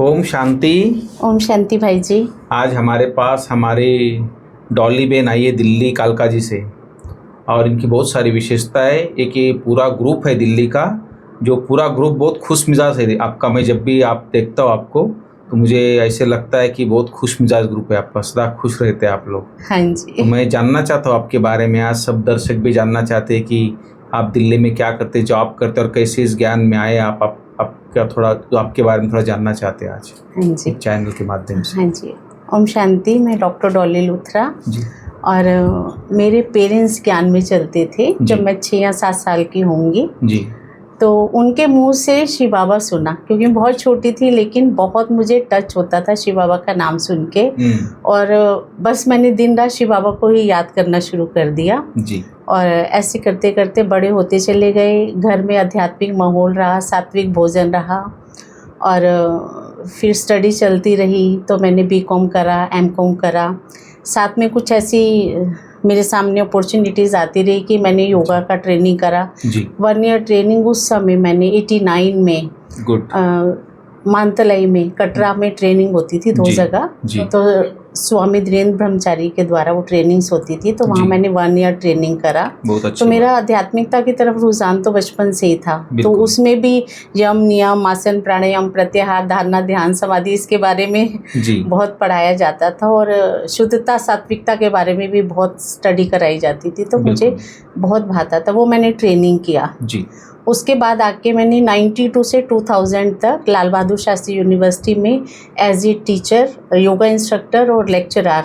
ओम शांति। ओम शांति भाई जी। आज हमारे पास हमारे डॉली बेन आई है दिल्ली कालका जी से, और इनकी बहुत सारी विशेषता है। एक ये पूरा ग्रुप है दिल्ली का, जो पूरा ग्रुप बहुत खुश मिजाज है आपका। मैं जब भी आप देखता हूँ आपको, तो मुझे ऐसे लगता है कि बहुत खुश मिजाज ग्रुप है आपका, सदा खुश रहते हैं आप लोग। हाँ जी। तो मैं जानना चाहता हूँ आपके बारे में। आज सब दर्शक भी जानना चाहते हैं कि आप दिल्ली में क्या करते, जॉब करते और कैसे इस ज्ञान में आए आपका थोड़ा, तो आपके बारे में थोड़ा जानना चाहते हैं आज हाँ जी, चैनल के माध्यम से। हाँ जी। ओम शांति। मैं डॉक्टर डॉली लूथरा जी और मेरे पेरेंट्स ज्ञान में चलते थे जब मैं 6 या 7 साल की होंगी। जी तो उनके मुंह से शिव बाबा सुना, क्योंकि मैं बहुत छोटी थी, लेकिन बहुत मुझे टच होता था शिव बाबा का नाम सुन के। और बस मैंने दिन रात शिव बाबा को ही याद करना शुरू कर दिया जी। और ऐसे करते करते बड़े होते चले गए। घर में आध्यात्मिक माहौल रहा, सात्विक भोजन रहा और फिर स्टडी चलती रही। तो मैंने बीकॉम करा, एमकॉम करा। साथ में कुछ ऐसी मेरे सामने अपॉर्चुनिटीज़ आती रही कि मैंने योगा का ट्रेनिंग करा। 1 ईयर ट्रेनिंग उस समय मैंने 89 में गुड मानतलाई में, कटरा में ट्रेनिंग होती थी 2 जगह। तो स्वामी धीरेन्द्र ब्रह्मचारी के द्वारा वो ट्रेनिंग्स होती थी, तो वहाँ मैंने 1 ईयर ट्रेनिंग करा। तो मेरा आध्यात्मिकता की तरफ रुझान तो बचपन से ही था। तो उसमें भी यम, नियम, आसन, प्राणायाम, प्रत्याहार, धारणा, ध्यान, समाधि, इसके बारे में बहुत पढ़ाया जाता था और शुद्धता, सात्विकता के बारे में भी बहुत स्टडी कराई जाती थी। तो मुझे बहुत भाता था, वो मैंने ट्रेनिंग किया। उसके बाद आके मैंने 92 से 2000 तक लाल बहादुर शास्त्री यूनिवर्सिटी में as a teacher, yoga instructor और लेक्चरर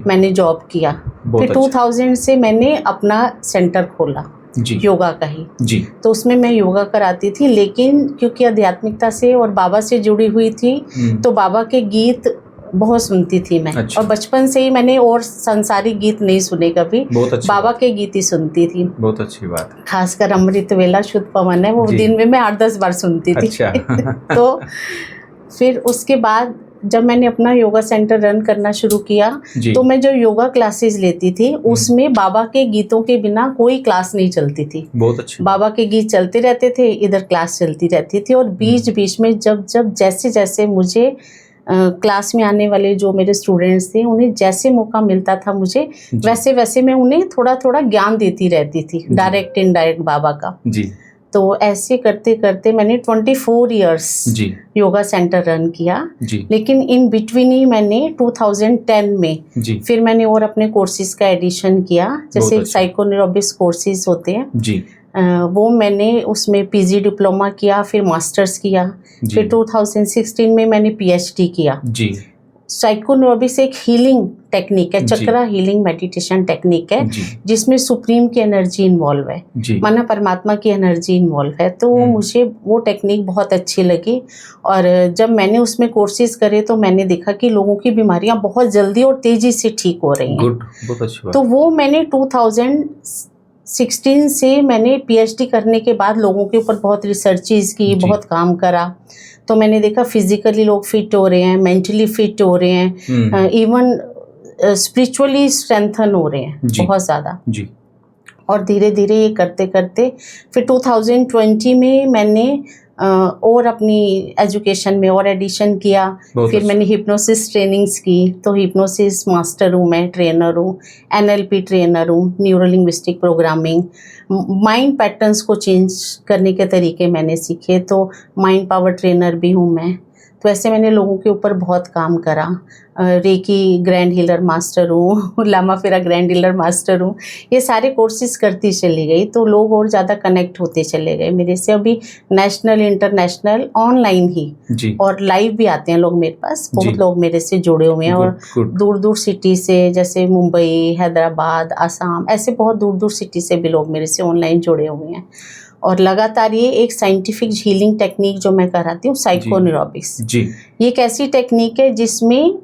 मैंने जॉब किया। फिर 2000 से मैंने अपना सेंटर खोला योगा का ही। तो उसमें मैं योगा कराती थी, लेकिन क्योंकि आध्यात्मिकता से और बाबा से जुड़ी हुई थी, तो बाबा के गीत बहुत सुनती थी मैं। और बचपन से ही मैंने और संसारिक गीत नहीं सुने कभी, बाबा के गीत ही सुनती थी। बहुत अच्छी बात। खासकर अमृत वेला, शुद्ध पवन है, वो दिन में मैं 8-10 बार सुनती थी। तो फिर उसके बाद जब मैंने अपना योगा सेंटर रन करना शुरू किया, तो मैं जो योगा क्लासेस लेती थी उसमें बाबा के गीतों के बिना कोई क्लास नहीं चलती थी। बहुत अच्छी। बाबा के गीत चलते रहते थे, इधर क्लास चलती रहती थी। और बीच बीच में जब जैसे जैसे मुझे क्लास में आने वाले जो मेरे स्टूडेंट्स थे, उन्हें जैसे मौका मिलता था मुझे, वैसे वैसे मैं उन्हें थोड़ा थोड़ा ज्ञान देती रहती थी, डायरेक्ट इनडायरेक्ट बाबा का। तो ऐसे करते करते मैंने 24 इयर्स योगा सेंटर रन किया। लेकिन इन बिटवीन ही मैंने 2010 में फिर मैंने और अपने कोर्सेज का एडिशन किया, जैसे साइकोन्यूरोबिक्स कोर्सेज होते हैं, वो मैंने उसमें पीजी डिप्लोमा किया, फिर मास्टर्स किया। फिर 2016 में मैंने पीएचडी किया। साइकोन्यूरोबिक्स एक हीलिंग टेक्निक है, चक्रा हीलिंग मेडिटेशन टेक्निक है, जिसमें सुप्रीम की एनर्जी इन्वॉल्व है, माना परमात्मा की एनर्जी इन्वॉल्व है। तो मुझे वो टेक्निक बहुत अच्छी लगी और जब मैंने उसमें कोर्सेज करे तो मैंने देखा कि लोगों की बीमारियां बहुत जल्दी और तेजी से ठीक हो रही हैं। तो वो मैंने 2016 से मैंने पीएचडी करने के बाद लोगों के ऊपर बहुत रिसर्चेज की, बहुत काम करा। तो मैंने देखा फिजिकली लोग फिट हो रहे हैं, मेंटली फिट हो रहे हैं, इवन स्पिरिचुअली स्ट्रेंथन हो रहे हैं बहुत ज़्यादा। और धीरे धीरे ये करते करते फिर 2020 में मैंने और अपनी एजुकेशन में और एडिशन किया। फिर मैंने हिप्नोसिस ट्रेनिंग्स की, तो हिप्नोसिस मास्टर हूँ मैं, ट्रेनर हूँ, एनएलपी ट्रेनर हूँ, neuro linguistic programming, mind patterns को चेंज करने के तरीके मैंने सीखे, तो माइंड पावर ट्रेनर भी हूँ मैं। तो ऐसे मैंने लोगों के ऊपर बहुत काम करा। रेकी ग्रैंड हीलर मास्टर हूँ, लामा फेरा ग्रैंड हीलर मास्टर हूँ। ये सारे कोर्सेज करती चली गई, तो लोग और ज़्यादा कनेक्ट होते चले गए मेरे से। अभी नेशनल, इंटरनेशनल, ऑनलाइन ही और लाइव भी आते हैं लोग मेरे पास। बहुत लोग मेरे से जुड़े हुए हैं और दूर दूर सिटी से, जैसे मुंबई, हैदराबाद, आसाम, ऐसे बहुत दूर दूर सिटी से भी लोग मेरे से ऑनलाइन जुड़े हुए हैं। और लगातार ये एक साइंटिफिक हीलिंग टेक्निक जो मैं कराती हूँ, साइकोन्यूरोबिक्स, ये एक ऐसी टेक्निक है जिसमें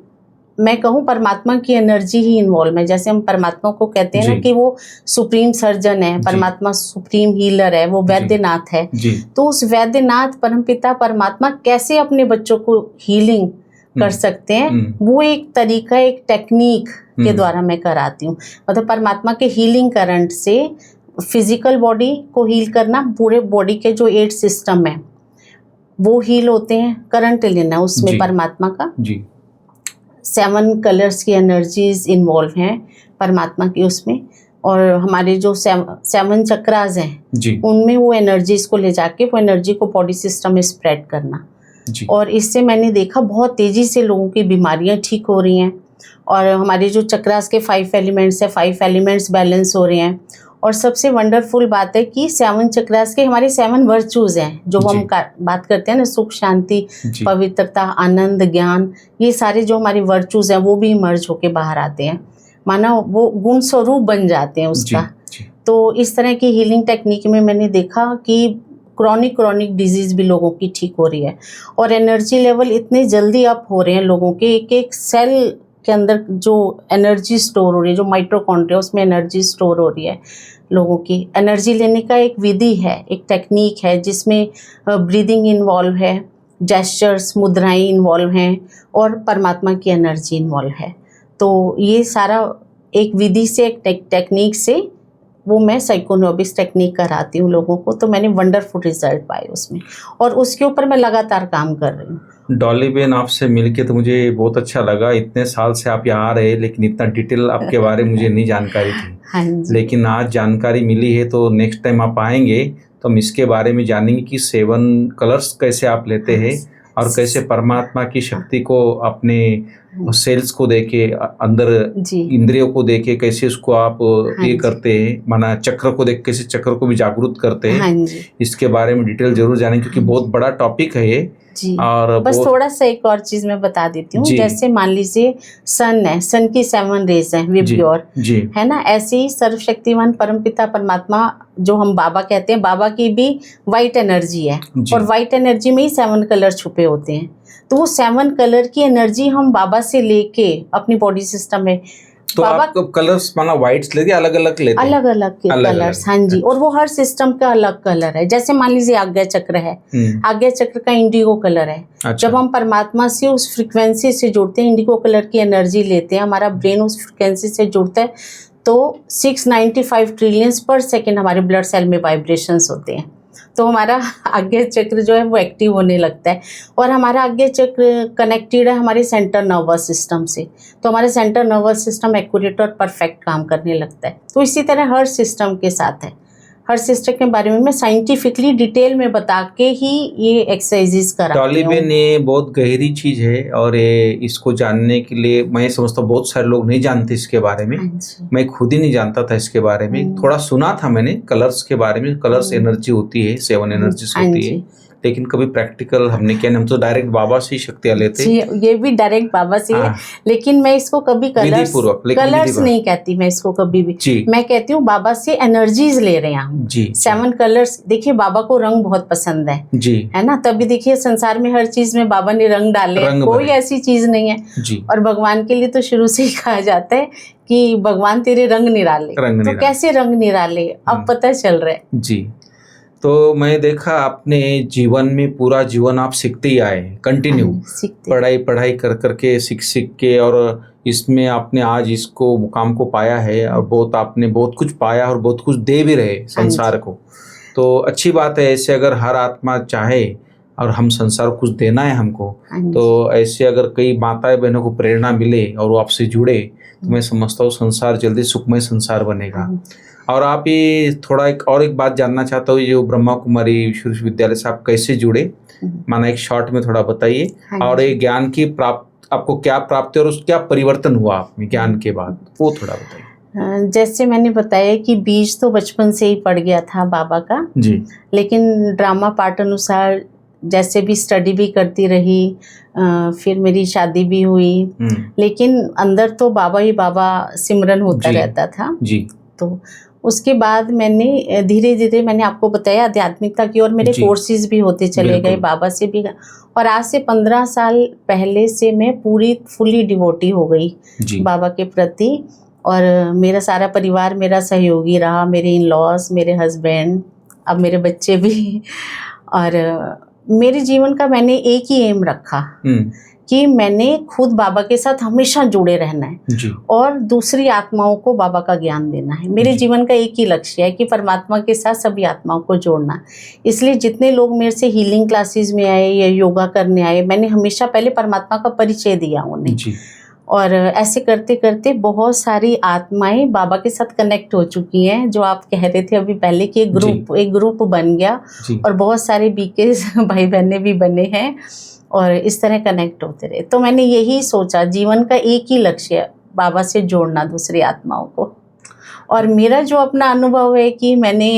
मैं कहूँ परमात्मा की एनर्जी ही इन्वॉल्व है। जैसे हम परमात्मा को कहते हैं ना कि वो सुप्रीम सर्जन है, परमात्मा सुप्रीम हीलर है, वो वैद्यनाथ है। तो उस वैद्यनाथ परमपिता परमात्मा कैसे अपने बच्चों को हीलिंग कर सकते हैं, वो एक तरीका, एक टेक्निक के द्वारा मैं कराती हूँ। मतलब परमात्मा के हीलिंग करंट से फिजिकल बॉडी को हील करना, पूरे बॉडी के जो 8 सिस्टम है वो हील होते हैं, करंट लेना उसमें जी। परमात्मा का। जी 7 कलर्स की एनर्जीज इन्वॉल्व हैं परमात्मा की उसमें, और हमारे जो 7 चक्रास हैं जी उनमें वो एनर्जीज को ले जाके वो एनर्जी को बॉडी सिस्टम में स्प्रेड करना। जी और इससे मैंने देखा बहुत तेज़ी से लोगों की बीमारियां ठीक हो रही हैं, और हमारे जो चक्रास के 5 एलिमेंट्स है, 5 एलिमेंट्स बैलेंस हो रहे हैं। और सबसे वंडरफुल बात है कि 7 चक्रास के हमारे 7 वर्चूज़ हैं, जो जी। हम बात करते हैं ना, सुख, शांति, जी पवित्रता, आनंद, ज्ञान, ये सारे जो हमारे वर्चूज़ हैं वो भी मर्ज होके बाहर आते हैं, माना वो गुण स्वरूप बन जाते हैं जी उसका। जी तो इस तरह की हीलिंग टेक्निक में मैंने देखा कि क्रॉनिक डिजीज़ भी लोगों की ठीक हो रही है, और एनर्जी लेवल इतने जल्दी अप हो रहे हैं लोगों के। एक एक सेल के अंदर जो एनर्जी स्टोर हो रही है, जो माइटोकॉन्ड्रिया, उसमें एनर्जी स्टोर हो रही है। लोगों की एनर्जी लेने का एक विधि है, एक टेक्निक है, जिसमें ब्रीदिंग इन्वॉल्व है, जेस्चर्स, मुद्राएं इन्वॉल्व हैं, और परमात्मा की एनर्जी इन्वॉल्व है। तो ये सारा एक विधि से, एक टेक्निक से वो मैं साइकोनोबिक्स टेक्निक कराती हूँ लोगों को। तो मैंने वंडरफुल रिजल्ट पाए उसमें, और उसके ऊपर मैं लगातार काम कर रही हूँ। डॉली बेन, आपसे मिलके तो मुझे बहुत अच्छा लगा। इतने साल से आप यहाँ रहे, लेकिन इतना डिटेल आपके बारे में मुझे नहीं जानकारी थी। हाँ जी। लेकिन आज जानकारी मिली है, तो नेक्स्ट टाइम आप आएंगे तो हम इसके बारे में जानेंगे कि 7 कलर्स कैसे आप लेते हैं, और कैसे परमात्मा की शक्ति को अपने सेल्स को देके, अंदर जी इंद्रियों को देके कैसे उसको आप हाँ ये जी। करते हैं, माना चक्र को देख कैसे चक्र को भी जागरूक करते हैं। हाँ जी इसके बारे में डिटेल जरूर जानेंगे, क्योंकि हाँ बहुत बड़ा टॉपिक है ये। जी। और बस बहुत थोड़ा सा एक और चीज़ मैं बता देती हूँ। जी जैसे मान लीजिए सन है, सन की 7 रेज हैं, जी विबग्योर, जी है ना। ऐसे ही सर्वशक्तिमान परमपिता परमात्मा, जो हम बाबा कहते हैं, बाबा की भी वाइट एनर्जी है, जी। और वाइट एनर्जी में ही 7 कलर छुपे होते हैं। तो वो 7 कलर की एनर्जी हम बाबा से लेके अपनी बॉडी सिस्टम में, तो बाबा आप कलर्स माना व्हाइट्स लेते हैं, अलग अलग लेते हैं? अलग अलग के अलग कलर्स। अलग। हाँ जी, और वो हर सिस्टम का अलग कलर है। जैसे मान लीजिए आज्ञा चक्र है, आज्ञा चक्र का इंडिगो कलर है। अच्छा। जब हम परमात्मा से उस फ्रिक्वेंसी से जुड़ते हैं, इंडिगो कलर की एनर्जी लेते हैं, हमारा ब्रेन उस फ्रिक्वेंसी से जुड़ता है, तो 695 ट्रिलियंस पर सेकेंड हमारे ब्लड सेल में वाइब्रेशंस होते हैं। तो हमारा आज्ञा चक्र जो है वो एक्टिव होने लगता है, और हमारा आज्ञा चक्र कनेक्टेड है हमारे सेंटर नर्वस सिस्टम से। तो हमारे सेंटर नर्वस सिस्टम एक्यूरेट और परफेक्ट काम करने लगता है। तो इसी तरह हर सिस्टम के साथ है। हर सिस्टम के बारे में मैं साइंटिफिकली डिटेल में बता के ही ये एक्सरसाइजेस कराती डॉली हूँ। बेन, ये बहुत गहरी चीज है, और ये इसको जानने के लिए मैं समझता हूँ बहुत सारे लोग नहीं जानते इसके बारे में। हाँ जी। मैं खुद ही नहीं जानता था इसके बारे में। थोड़ा सुना था मैंने कलर्स के बारे में, कलर्स एनर्जी होती है, 7 एनर्जीज हाँ होती जी। है, लेकिन कभी प्रैक्टिकल हमने किया नहीं। हम तो डायरेक्ट बाबा से ही शक्तियाँ लेते। जी, ये भी डायरेक्ट बाबा से है। हाँ। लेकिन मैं इसको कभी कलर्स विधिपूर्वक, लेकिन विधिपूर्वक नहीं कहती मैं इसको कभी भी। जी। मैं कहती हूँ बाबा से एनर्जीज ले रहे हैं हम। जी 7 कलर्स, देखिए बाबा को रंग बहुत पसंद जी है ना। तभी देखिए संसार में हर चीज में बाबा ने रंग डाले हैं, रंग कोई भरे। ऐसी चीज नहीं है। जी और भगवान के लिए तो शुरू से ही कहा जाता है कि भगवान तेरे रंग निराले। रंग तो निराले। कैसे रंग निराले अब पता चल रहा है। जी। तो मैं देखा आपने जीवन में, पूरा जीवन आप सीखते ही आए, कंटिन्यू सीखते पढ़ाई कर करके, सीख के, और इसमें आपने आज इसको मुकाम को पाया है, और बहुत आपने बहुत कुछ पाया और बहुत कुछ दे भी रहे संसार को। तो अच्छी बात है। ऐसे अगर हर आत्मा चाहे और हम संसार को कुछ देना है हमको, तो ऐसे अगर कई माताएं बहनों को प्रेरणा मिले और वो आपसे जुड़े, तो मैं समझता हूँ संसार जल्दी सुखमय संसार बनेगा। और आप ये थोड़ा एक बात जानना चाहता हूँ, जो ब्रह्मा कुमारी विश्वविद्यालय से आप कैसे जुड़े, माना एक शॉर्ट में थोड़ा बताइए। और ये ज्ञान की आपको क्या प्राप्ति और उस क्या परिवर्तन हुआ आप में ज्ञान के बाद, वो थोड़ा बताइए। जैसे मैंने बताया कि बीज तो बचपन से ही पड़ गया था बाबा का जी, लेकिन ड्रामा पार्ट अनुसार जैसे भी स्टडी भी करती रही, फिर मेरी शादी भी हुई, लेकिन अंदर तो बाबा ही बाबा सिमरन होता रहता था जी। तो उसके बाद मैंने धीरे धीरे, मैंने आपको बताया, आध्यात्मिकता की और मेरे कोर्सेज भी होते चले गए बाबा से भी। और आज से 15 साल पहले से मैं पूरी फुली डिवोटी हो गई बाबा के प्रति। और मेरा सारा परिवार मेरा सहयोगी रहा, मेरे इन लॉज, मेरे हस्बैंड, अब मेरे बच्चे भी। और मेरे जीवन का मैंने एक ही एम रखा कि मैंने खुद बाबा के साथ हमेशा जुड़े रहना है जी और दूसरी आत्माओं को बाबा का ज्ञान देना है। मेरे जीवन का एक ही लक्ष्य है कि परमात्मा के साथ सभी आत्माओं को जोड़ना। इसलिए जितने लोग मेरे से हीलिंग क्लासेस में आए या योगा करने आए, मैंने हमेशा पहले परमात्मा का परिचय दिया उन्हें जी और ऐसे करते करते बहुत सारी आत्माएं बाबा के साथ कनेक्ट हो चुकी हैं। जो आप कह रहे थे अभी पहले कि एक ग्रुप बन गया जी और बहुत सारे बीके भाई बहने भी बने हैं और इस तरह कनेक्ट होते रहे। तो मैंने यही सोचा, जीवन का एक ही लक्ष्य है बाबा से जोड़ना दूसरी आत्माओं को। और मेरा जो अपना अनुभव है कि मैंने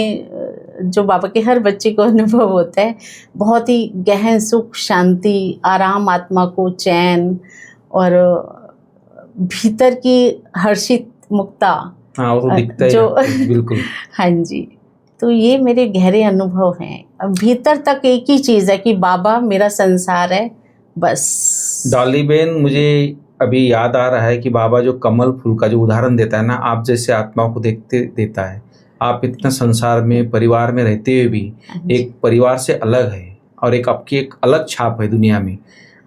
जो बाबा के हर बच्चे को अनुभव होता है, बहुत ही गहन सुख, शांति, आराम, आत्मा को चैन और भीतर की हर्षित मुक्ता। हाँ वो तो दिखता ही जो है, बिल्कुल। हाँ जी, तो ये मेरे गहरे अनुभव हैं। अब भीतर तक एक ही चीज़ है कि बाबा मेरा संसार है बस। डॉली बेन, मुझे अभी याद आ रहा है कि बाबा जो कमल फूल का जो उदाहरण देता है ना, आप जैसे आत्माओं को देखते देता है। आप इतना संसार में परिवार में रहते हुए भी एक परिवार से अलग है और एक आपकी एक अलग छाप है दुनिया में।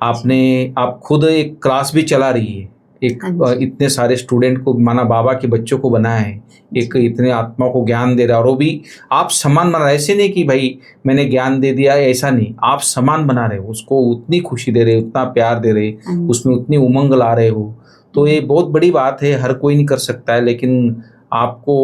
आप खुद एक क्लास भी चला रही है, एक इतने सारे स्टूडेंट को माना बाबा के बच्चों को बनाया है, एक इतने आत्माओं को ज्ञान दे रहा है और वो भी आप समान बना रहे। ऐसे नहीं कि भाई मैंने ज्ञान दे दिया, ऐसा नहीं, आप समान बना रहे हो, उसको उतनी खुशी दे रहे हो, उतना प्यार दे रहे, उसमें उतनी उमंग ला रहे हो। तो ये बहुत बड़ी बात है, हर कोई नहीं कर सकता है, लेकिन आपको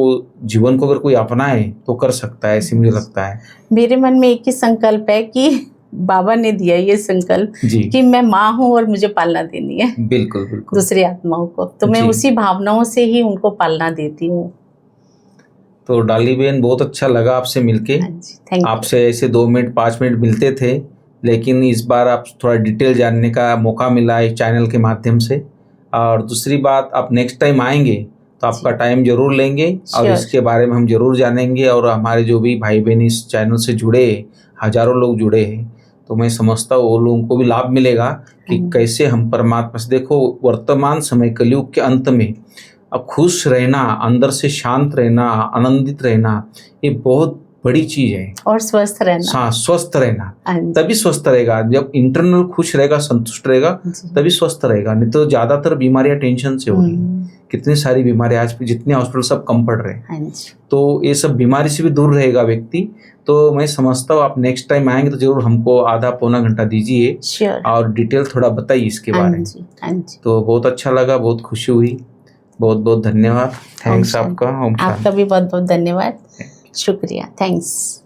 जीवन को अगर कोई अपनाए तो कर सकता है, ऐसे मुझे लगता है। मेरे मन में एक ही संकल्प है कि बाबा ने दिया ये संकल्प कि मैं माँ हूँ और मुझे पालना देनी है बिल्कुल बिल्कुल दूसरी आत्माओं को, तो मैं उसी भावनाओं से ही उनको पालना देती हूँ। तो डॉली बेन, बहुत अच्छा लगा आपसे मिलके। आपसे ऐसे 2 मिनट 5 मिनट मिलते थे, लेकिन इस बार आप थोड़ा डिटेल जानने का मौका मिला इस चैनल के माध्यम से। और दूसरी बात, आप नेक्स्ट टाइम आएंगे तो आपका टाइम जरूर लेंगे और इसके बारे में हम जरूर जानेंगे। और हमारे जो भी भाई बहन इस चैनल से जुड़े, हजारों लोग जुड़े हैं, तो मैं समझता हूँ वो लोगों को भी लाभ मिलेगा कि कैसे हम परमात्मा से, देखो वर्तमान समय कलयुग के अंत में अब खुश रहना, अंदर से शांत रहना, आनंदित रहना, ये बहुत बड़ी चीज है। और स्वस्थ रहना, हाँ स्वस्थ रहना, तभी स्वस्थ रहेगा। जब इंटरनल खुश रहेगा, संतुष्ट रहेगा, तभी स्वस्थ रहेगा। नहीं तो ज्यादातर बीमारियां टेंशन से हो रही हैं। कितनी सारी बीमारियां आज जितने हॉस्पिटल सब कम पड़ रहे हैं, तो ये सब बीमारी से भी दूर रहेगा व्यक्ति। तो मैं समझता हूँ आप नेक्स्ट टाइम आएंगे तो जरूर हमको आधा पौना घंटा दीजिए और डिटेल थोड़ा बताइए इसके बारे में। तो बहुत अच्छा लगा, बहुत खुशी हुई। बहुत बहुत धन्यवाद। थैंक्स आपका। आपका भी बहुत बहुत धन्यवाद, शुक्रिया, थैंक्स।